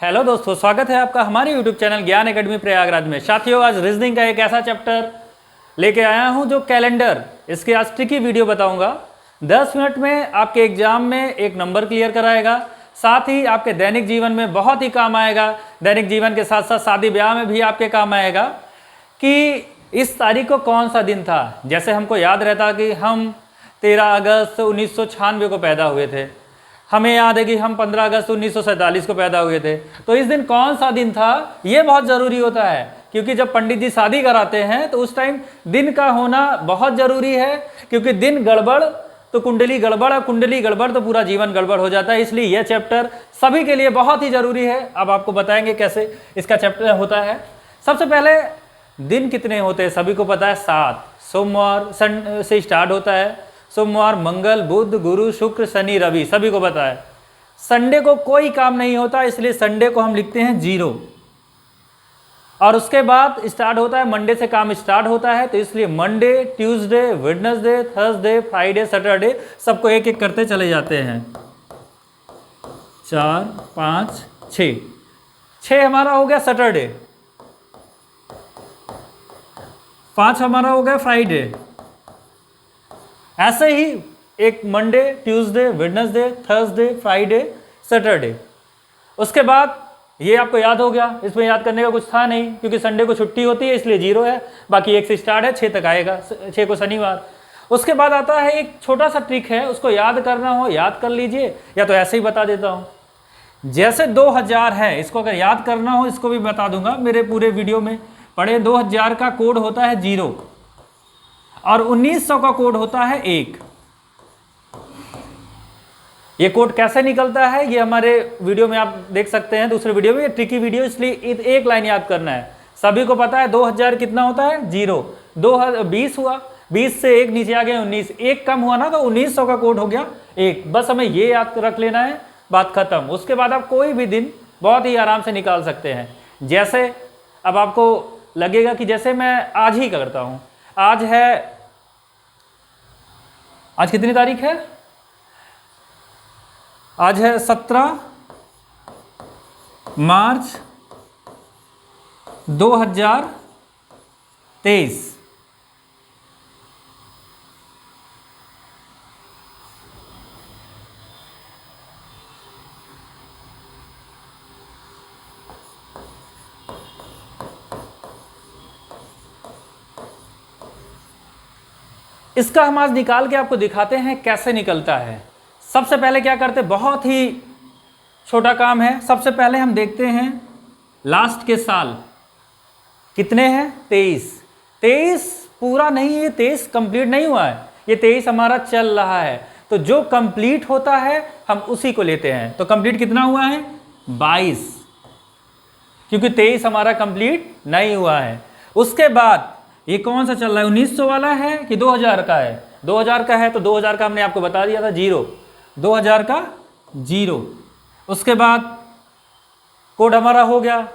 Hello दोस्तों, स्वागत है आपका हमारे यूट्यूब चैनल ज्ञान एकेडमी प्रयागराज में। साथियों, आज रीजनिंग का एक ऐसा चैप्टर लेके आया हूं जो कैलेंडर, इसके आज ट्रिकी वीडियो बताऊंगा। 10 मिनट में आपके एग्जाम में एक नंबर क्लियर कराएगा, साथ ही आपके दैनिक जीवन में बहुत ही काम आएगा। दैनिक जीवन के साथ साथ शादी ब्याह में भी आपके काम आएगा कि इस तारीख को कौन सा दिन था। जैसे हमको याद रहता कि हम 13 अगस्त 1996 को पैदा हुए थे, हमें याद है कि हम 15 अगस्त 1947 को पैदा हुए थे, तो इस दिन कौन सा दिन था ये बहुत ज़रूरी होता है। क्योंकि जब पंडित जी शादी कराते हैं तो उस टाइम दिन का होना बहुत ज़रूरी है, क्योंकि दिन गड़बड़ तो कुंडली गड़बड़, और कुंडली गड़बड़ तो पूरा जीवन गड़बड़ हो जाता है। इसलिए यह चैप्टर सभी के लिए बहुत ही ज़रूरी है। अब आपको बताएंगे कैसे इसका चैप्टर होता है। सबसे पहले दिन कितने होते हैं सभी को पता है, 7। सोमवार से स्टार्ट होता है, सोमवार, मंगल, बुध, गुरु, शुक्र, शनि, रवि, सभी को पता है। संडे को कोई काम नहीं होता, इसलिए संडे को हम लिखते हैं 0। और उसके बाद स्टार्ट होता है, मंडे से काम स्टार्ट होता है, तो इसलिए Monday, Tuesday, Wednesday, Thursday, Friday, Saturday, सबको एक एक करते चले जाते हैं। 4, 5, 6। 6 हमारा हो गया सैटरडे, 5 हमारा हो गया फ्राइडे। ऐसे ही एक Monday, Tuesday, Wednesday, Thursday, Friday, Saturday. उसके बाद ये आपको याद हो गया, इसमें याद करने का कुछ था नहीं क्योंकि संडे को छुट्टी होती है, इसलिए 0 है। बाकी 1 से स्टार्ट है, 6 तक आएगा, 6 को शनिवार। उसके बाद आता है एक छोटा सा ट्रिक है, उसको याद करना हो याद कर लीजिए, या तो ऐसे ही बता देता हूँ। जैसे 2000 है, इसको अगर याद करना हो इसको भी बता दूंगा, मेरे पूरे वीडियो में पढ़े। 2000 का कोड होता है 0 और 1900 का कोड होता है 1। ये कोड कैसे निकलता है ये हमारे वीडियो में आप देख सकते हैं, दूसरे वीडियो में। ये ट्रिकी वीडियो, इसलिए एक लाइन याद करना है। सभी को पता है 2000 कितना होता है, 0। 20 हुआ, 20 से 1 नीचे आ गया 19, 1 कम हुआ ना, तो 1900 का कोड हो गया 1। बस हमें ये याद रख लेना है, बात खत्म। उसके बाद आप कोई भी दिन बहुत ही आराम से निकाल सकते हैं। जैसे अब आपको लगेगा कि जैसे मैं आज ही करता हूँ, आज कितनी तारीख है, आज है 17 मार्च 2023। इसका हम आज निकाल के आपको दिखाते हैं कैसे निकलता है। सबसे पहले क्या करते हैं, बहुत ही छोटा काम है। सबसे पहले हम देखते हैं लास्ट के साल कितने हैं, 23। 23 पूरा नहीं, ये 23 कंप्लीट नहीं हुआ है, ये 23 हमारा चल रहा है। तो जो कंप्लीट होता है हम उसी को लेते हैं। तो कंप्लीट कितना हुआ है, 22, क्योंकि 23 हमारा कंप्लीट नहीं हुआ है। उसके बाद ये कौन सा चल रहा है, 1900 वाला है कि 2000 का है। 2000 का है तो 2000 का हमने आपको बता दिया था 0, 2000 का 0। उसके बाद कोड हमारा हो गया।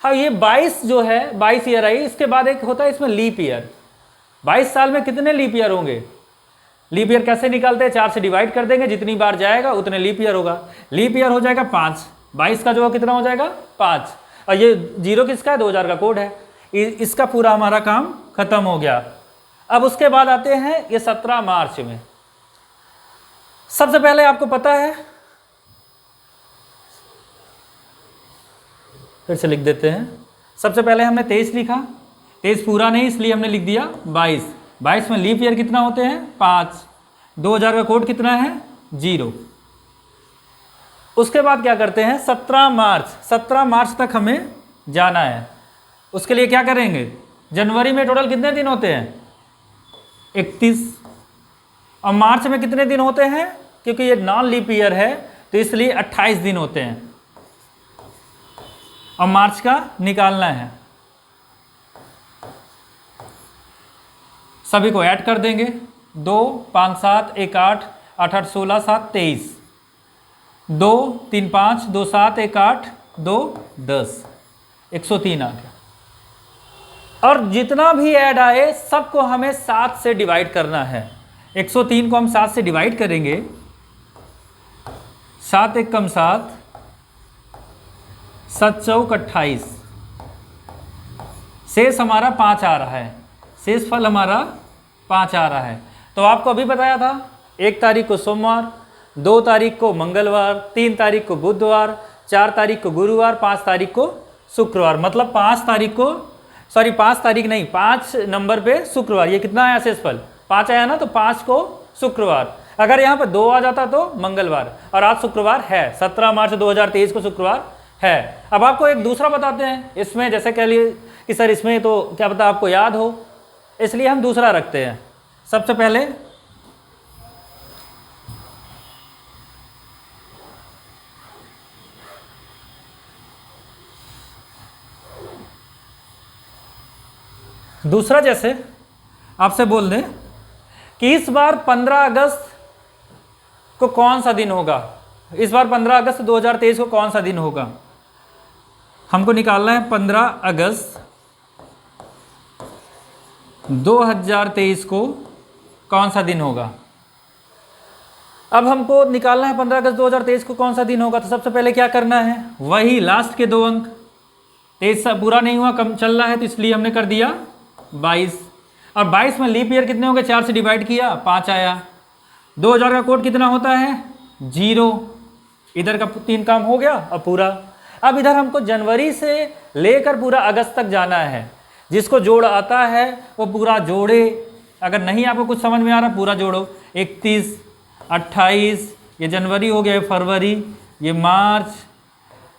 हाँ, ये 22 जो है, 22 ईयर आई। इसके बाद एक होता है इसमें लीप ईयर। 22 साल में कितने लीप ईयर होंगे, लीप ईयर कैसे निकालते हैं, 4 से डिवाइड कर देंगे, जितनी बार जाएगा उतने लीप ईयर होगा। लीप ईयर हो जाएगा 5, 22 का जो कितना हो जाएगा 5, और ये 0 किसका है, 2000 का कोड है। इसका पूरा हमारा काम खत्म हो गया। अब उसके बाद आते हैं ये 17 मार्च में। सबसे पहले आपको पता है, फिर से लिख देते हैं। सबसे पहले हमने 23 लिखा, 23 पूरा नहीं इसलिए हमने लिख दिया 22। 22 में लीप ईयर कितना होते हैं, 5। 2000 का कोड कितना है, 0। उसके बाद क्या करते हैं, 17 मार्च तक हमें जाना है। उसके लिए क्या करेंगे, जनवरी में टोटल कितने दिन होते हैं, 31। और मार्च में कितने दिन होते हैं, क्योंकि ये नॉन लीप ईयर है तो इसलिए 28 दिन होते हैं। और मार्च का निकालना है, सभी को ऐड कर देंगे। 2, 5, 7, 1, 8, 8, 8, 16, 7, 23, 2, 3, 5, 2, 7, 1, 8, 2, 10, 103 आ गया। और जितना भी ऐड आए सबको हमें 7 से डिवाइड करना है। 103 को हम 7 से डिवाइड करेंगे, 7 एक कम 7, 7 चौक 28, शेष हमारा 5 आ रहा है, शेष फल हमारा 5 आ रहा है। तो आपको अभी बताया था 1 तारीख को सोमवार, 2 तारीख को मंगलवार, 3 तारीख को बुधवार, 4 तारीख को गुरुवार, 5 तारीख को शुक्रवार। मतलब 5 तारीख को, सॉरी 5 तारीख नहीं, 5 नंबर पे शुक्रवार। ये कितना आया शेषफल? 5 आया ना, तो 5 को शुक्रवार। अगर यहाँ पर 2 आ जाता तो मंगलवार, और आज शुक्रवार है, 17 मार्च 2023 को शुक्रवार है। अब आपको एक दूसरा बताते हैं इसमें, जैसे कह लिए कि सर इसमें तो क्या पता आपको याद हो, इसलिए हम दूसरा रखते हैं। सबसे पहले दूसरा, जैसे आपसे बोल दें कि इस बार 15 अगस्त को कौन सा दिन होगा, इस बार 15 अगस्त 2023 को कौन सा दिन होगा, हमको निकालना है 15 अगस्त 2023 को कौन सा दिन होगा। अब हमको निकालना है 15 अगस्त 2023 को कौन सा दिन होगा, तो सबसे पहले क्या करना है, वही लास्ट के 2 अंक, 23 पूरा नहीं हुआ, कम चल रहा है, तो इसलिए हमने कर दिया 22। और 22 में लीप ईयर कितने होंगे, 4 से डिवाइड किया 5 आया। 2000 का कोड कितना होता है 0, इधर का 3 काम हो गया अब पूरा। अब इधर हमको जनवरी से लेकर पूरा अगस्त तक जाना है, जिसको जोड़ आता है वो पूरा जोड़े, अगर नहीं आपको कुछ समझ में आ रहा पूरा जोड़ो। 31, 28, ये जनवरी हो गया, फरवरी, ये मार्च,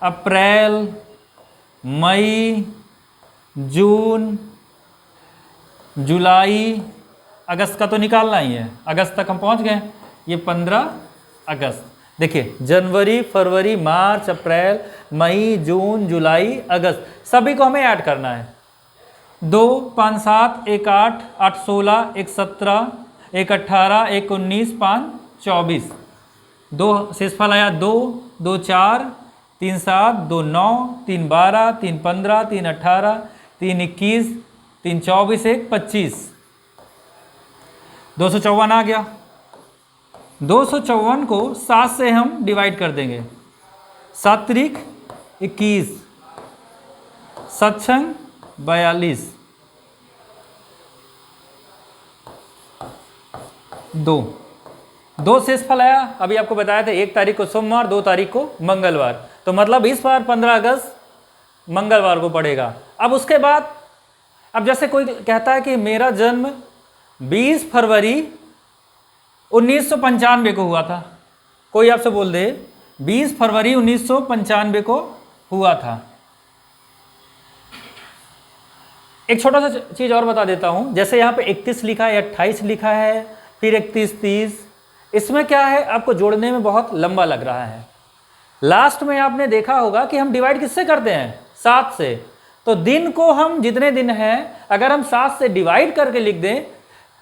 अप्रैल, मई, जून, जुलाई, अगस्त का तो निकालना ही है, अगस्त तक हम पहुंच गए। ये 15 अगस्त, देखिए जनवरी, फरवरी, मार्च, अप्रैल, मई, जून, जुलाई, अगस्त, सभी को हमें ऐड करना है। 2, 5, 7, 1, 8, 8, 16, 1, 17, 1, 18, 1, 19, 5, 24, 2 शेषफल आया 2, 2, 4, 3, 7, 2, 9, 3, 12, 3, 15, 3, 18, 3, 21, 3, 24, 1, 25, 254 आ गया। 254 को 7 से हम डिवाइड कर देंगे, 7 त्रिक 21, 7 छंग 42, 2 शेषफल आया। अभी आपको बताया था 1 तारीख को सोमवार, 2 तारीख को मंगलवार, तो मतलब इस बार 15 अगस्त मंगलवार को पड़ेगा। अब उसके बाद, अब जैसे कोई कहता है कि मेरा जन्म 20 फरवरी 1995 को हुआ था, कोई आपसे बोल दे 20 फरवरी 1995 को हुआ था। एक छोटा सा चीज़ और बता देता हूँ, जैसे यहाँ पे 31 लिखा है, 28 लिखा है, फिर 31, 30, इसमें क्या है आपको जोड़ने में बहुत लंबा लग रहा है। लास्ट में आपने देखा होगा कि हम डिवाइड किससे करते हैं, 7 से। तो दिन को हम जितने दिन हैं अगर हम 7 से डिवाइड करके लिख दें,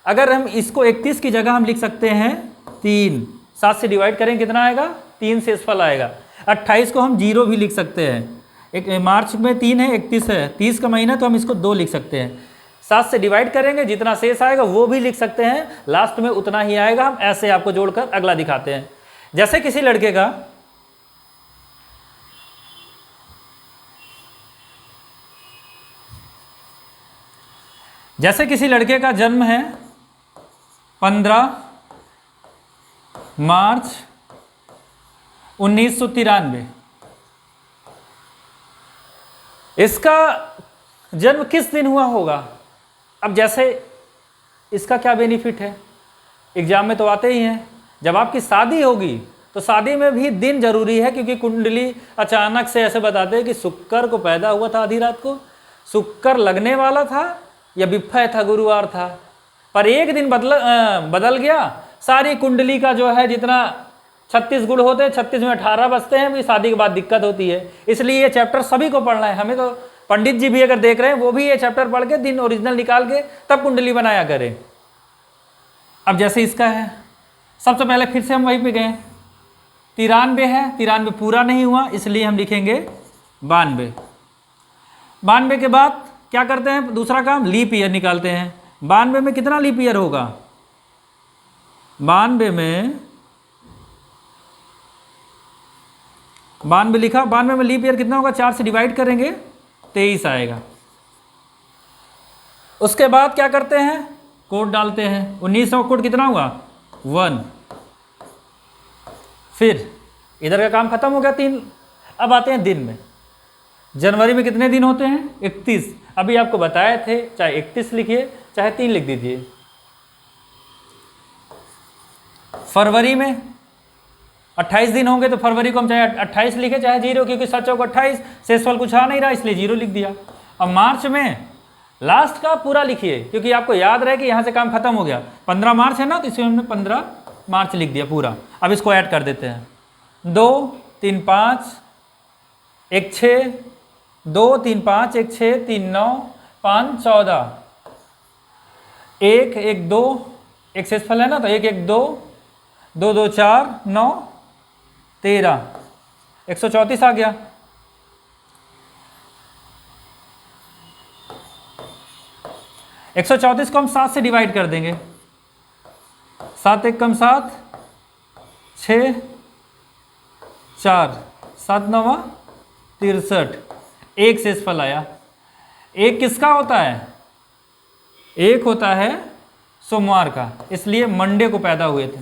अगर हम इसको 31 की जगह हम लिख सकते हैं 3, 7 से डिवाइड करें कितना आएगा 3 शेषफल आएगा। 28 को हम 0 भी लिख सकते हैं, एक मार्च में 3 है, 31 है, 30 का महीना, तो हम इसको 2 लिख सकते हैं। 7 से डिवाइड करेंगे जितना शेष आएगा वो भी लिख सकते हैं, लास्ट में उतना ही आएगा। हम ऐसे आपको जोड़कर अगला दिखाते हैं। जैसे किसी लड़के का जन्म है 15 मार्च 1993, इसका जन्म किस दिन हुआ होगा। अब जैसे इसका क्या बेनिफिट है, एग्जाम में तो आते ही हैं, जब आपकी शादी होगी तो शादी में भी दिन जरूरी है, क्योंकि कुंडली अचानक से ऐसे बताते हैं कि शुक्र को पैदा हुआ था आधी रात को, शुक्र लगने वाला था या बिफा था, गुरुवार था, पर एक दिन बदल गया, सारी कुंडली का जो है जितना 36 गुण होते हैं 36 में 18 बचते हैं, भी शादी के बाद दिक्कत होती है। इसलिए ये चैप्टर सभी को पढ़ना है। हमें तो पंडित जी भी अगर देख रहे हैं वो भी ये चैप्टर पढ़ के दिन ओरिजिनल निकाल के तब कुंडली बनाया करें। अब जैसे इसका है, सबसे पहले फिर से हम वहीं पे गए, 93 है, 93 पूरा नहीं हुआ इसलिए हम लिखेंगे 92। 92 के बाद क्या करते हैं, दूसरा काम लीप ईयर निकालते हैं। 92 में कितना लीप ईयर होगा, 92 में 92 लिखा, 92 में लीप ईयर कितना होगा, 4 से डिवाइड करेंगे 23 आएगा। उसके बाद क्या करते हैं, कोड डालते हैं। 1900 कोड कितना हुआ 1। फिर इधर का काम खत्म हो गया 3। अब आते हैं दिन में। जनवरी में कितने दिन होते हैं 31। अभी आपको बताए थे चाहे 31 लिखिए चाहे 3 लिख दीजिए। फरवरी में 28 दिन होंगे तो फरवरी को हम चाहे 28 लिखे चाहे 0, क्योंकि 7 को 28 शेषफल कुछ आ नहीं रहा इसलिए 0 लिख दिया। अब मार्च में लास्ट का पूरा लिखिए, क्योंकि आपको याद रहे कि यहाँ से काम खत्म हो गया। 15 मार्च है ना, तो इसमें हमने 15 मार्च लिख दिया पूरा। अब इसको ऐड कर देते हैं। 2 3 5 1 6, 2 3 5 1 6 3 9 5 14, 1 1 2, एक शेषफल है ना, तो 1 1 2 2 2 4 9 13, 134 आ गया। एक 134 को हम 7 से डिवाइड कर देंगे। 7 1 कम 7, 6 4 7 9 63, एक शेषफल आया। एक किसका होता है, एक होता है सोमवार का, इसलिए मंडे को पैदा हुए थे।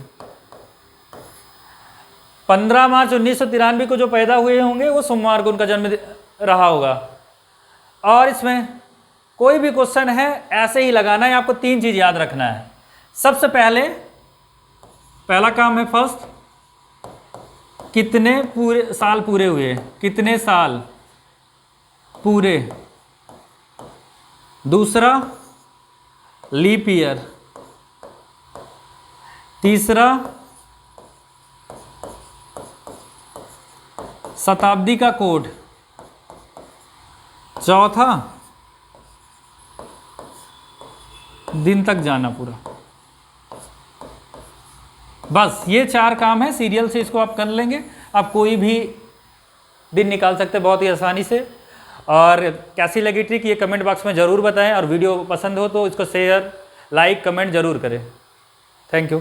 15 मार्च 1993 को जो पैदा हुए होंगे वो सोमवार को उनका जन्म रहा होगा। और इसमें कोई भी क्वेश्चन है ऐसे ही लगाना है, आपको 3 चीज़ याद रखना है। सबसे पहला काम है फर्स्ट, कितने पूरे साल पूरे हुए, कितने साल पूरे। दूसरा लीप ईयर। तीसरा शताब्दी का कोड। चौथा दिन तक जाना पूरा। बस ये 4 काम है, सीरियल से इसको आप कर लेंगे। आप कोई भी दिन निकाल सकते हैं बहुत ही आसानी से। और कैसी लगी ट्रिक ये कमेंट बॉक्स में ज़रूर बताएं, और वीडियो पसंद हो तो इसको शेयर लाइक कमेंट ज़रूर करें। Thank you.